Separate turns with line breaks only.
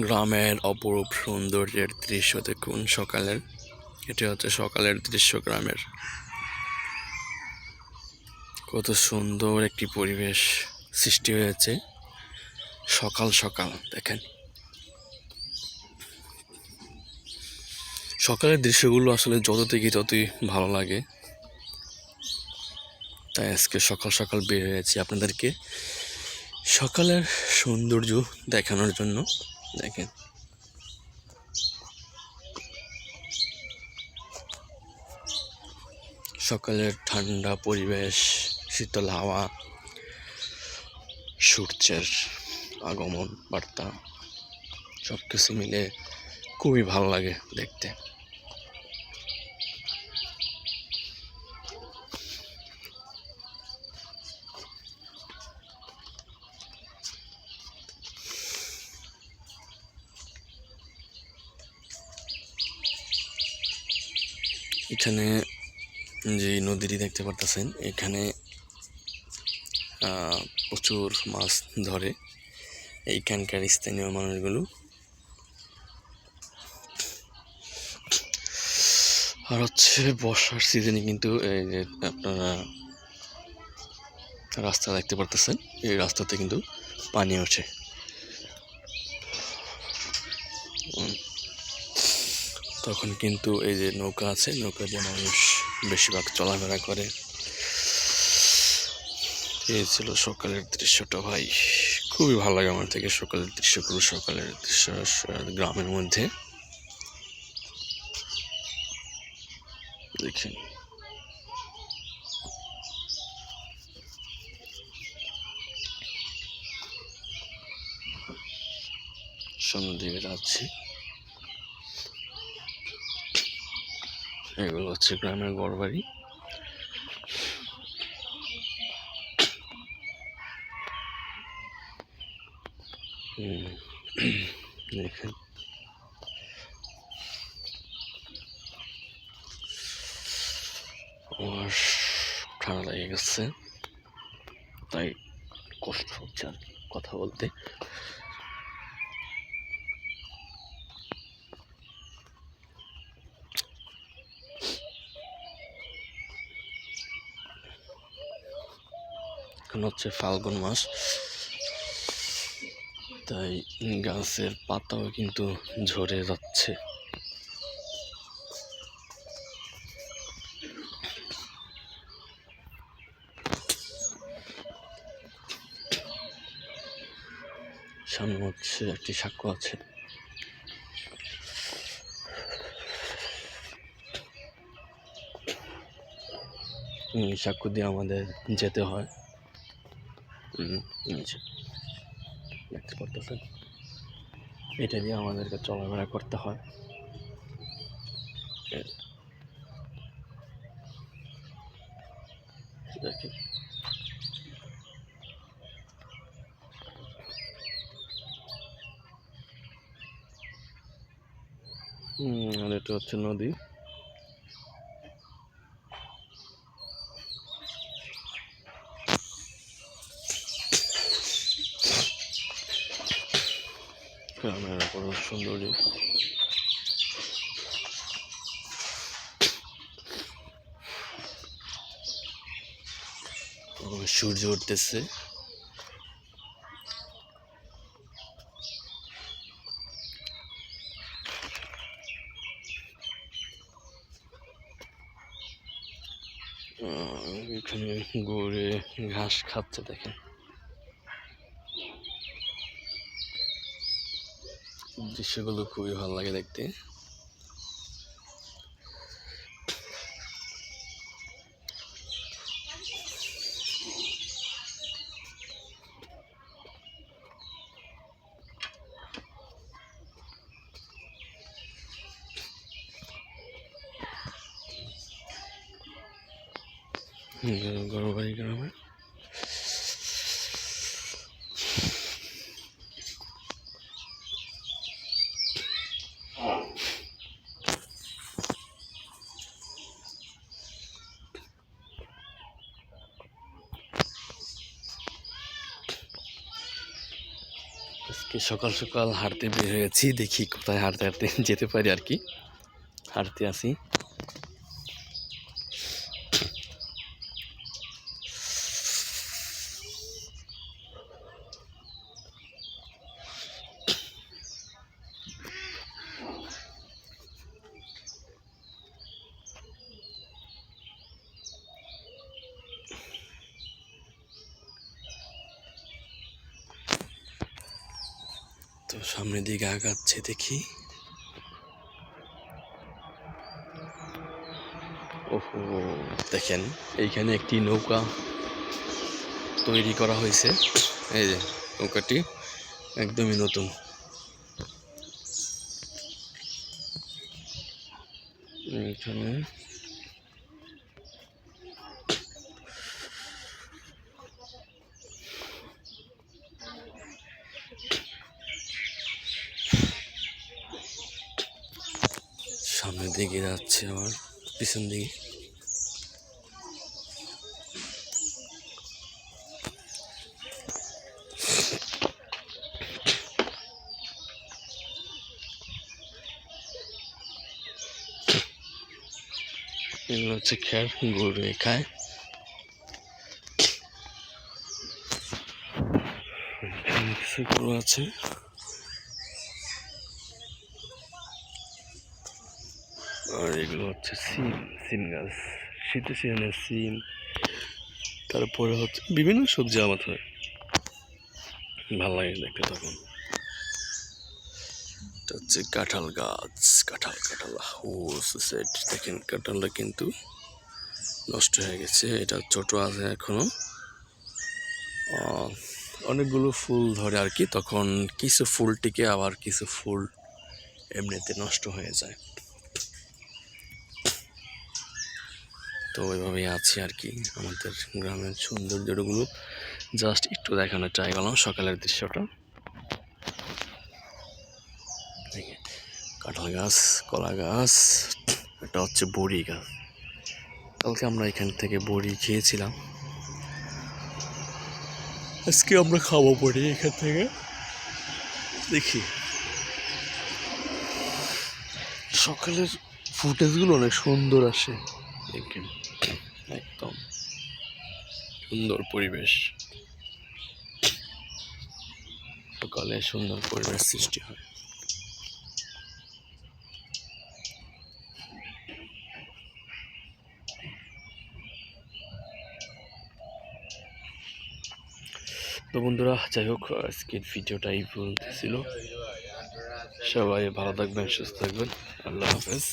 গ্রামের অপরূপ সৌন্দর্যের দৃশ্য দেখুন সকালের। এটি হচ্ছে সকালের দৃশ্য গ্রামের। কত সুন্দর একটি পরিবেশ সৃষ্টি হয়েছে সকাল সকাল। দেখেন সকালের দৃশ্যগুলো আসলে যত দেখি ততই ভালো লাগে, তাই আজকে সকাল সকাল বের হয়েছি আপনাদেরকে সকালের সৌন্দর্য দেখানোর জন্য। দেখেন সকালের ঠান্ডা পরিবেশ, শীতল হাওয়া, সূর্যের আগমন বার্তা সব কিছু মিলে খুবই ভালো লাগে দেখতে। এখানে যে নদীটি দেখতে পারতেছেন, এখানে প্রচুর মাছ ধরে এইখানকার স্থানীয় মানুষগুলো। আর হচ্ছে বর্ষার সিজনে কিন্তু এই যে আপনারা রাস্তা দেখতে পারতেছেন, এই রাস্তাতে কিন্তু পানি ওঠে। তখন কিন্তু এই যে নৌকা আছে, নৌকা দিয়ে মানুষ বেশিরভাগ চলাফেরা করে। এই ছিল সকালের দৃশ্যটা ভাই, খুবই ভালো লাগে আমার থেকে সকালের দৃশ্যগুলো। সকালের দৃশ্য গ্রামের মধ্যে দেখেন সামনে দিকে যাচ্ছি। এগুলো হচ্ছে গ্রামের ঘরবাড়ি। দেখেন আমার ঠান্ডা লেগে গেছে, তাই কষ্ট হচ্ছে আর কথা বলতে। এখন হচ্ছে ফাল্গুন মাস, তাই গাছের পাতাও কিন্তু ঝরে যাচ্ছে। সামনে হচ্ছে একটি সাঁকো আছে। সাঁকো দিয়ে আমাদের যেতে হয়। দেখতে পারতেছেন, এটা দিয়ে আমাদেরকে চলাফেরা করতে হয়। দেখেন আর এটা হচ্ছে নদী। গ্রামের অপরূপ সৌন্দর্য। সূর্য উঠতেছে। এখানে গরু ঘাস খাচ্ছে, দেখেন দৃশ্যগুলো খুবই ভালো লাগে দেখতে। গরু বাড়ি গ্রামে আজকে সকাল সকাল হাঁটতে বের হয়েছি, দেখি কোথায় হাঁটতে হাঁটতে যেতে পারি আর কি। হাঁটতে আসি। তো সামনের দিকে আগাচ্ছে দেখি। ওহো, দেখেন এইখানে একটি নৌকা তৈরি করা হয়েছে। এই যে নৌকাটি একদমই নতুন। এখানে সামনের দিকে যাচ্ছে, আবার পিছন দিকে। এগুলো হচ্ছে খ্যার, গরু খায়। কিছু গরু আছে। আর এগুলো হচ্ছে সিম, সিম গাছ, শীতের সিজনের সিম। তারপরে হচ্ছে বিভিন্ন সবজি আবাদ হয়, ভালো লাগে দেখতে তখন। এটা হচ্ছে কাঁঠাল গাছ, কাঁঠাল কাঁঠাল। ও সুসাইড, দেখেন কাঁঠালটা কিন্তু নষ্ট হয়ে গেছে, এটা ছোট আছে এখনো। অনেকগুলো ফুল ধরে আর কি, তখন কিছু ফুল টিকে, আবার কিছু ফুল এমনিতে নষ্ট হয়ে যায়। তো ওইভাবেই আছে আর কি আমাদের গ্রামের সৌন্দর্যগুলো। জাস্ট একটু দেখানোর ট্রাই করলাম সকালের দৃশ্যটা। কাঁঠাল গাছ, কলা গাছ, এটা হচ্ছে বড়ি গাছ। কালকে আমরা এখান থেকে বড়ি খেয়েছিলাম, আজকে আমরা খাবো বড়ি এখান থেকে। দেখি সকালের ফুটেজগুলো অনেক সুন্দর আসে, দেখেন একদম সুন্দর পরিবেশ। সকালে সুন্দর পরিবেশ সৃষ্টি হয়। তো বন্ধুরা, যাই হোক, আজকের ভিডিওটা এই পর্যন্ত ছিল। সবাই ভালো থাকবেন, সুস্থ থাকবেন। আল্লাহ হাফেজ।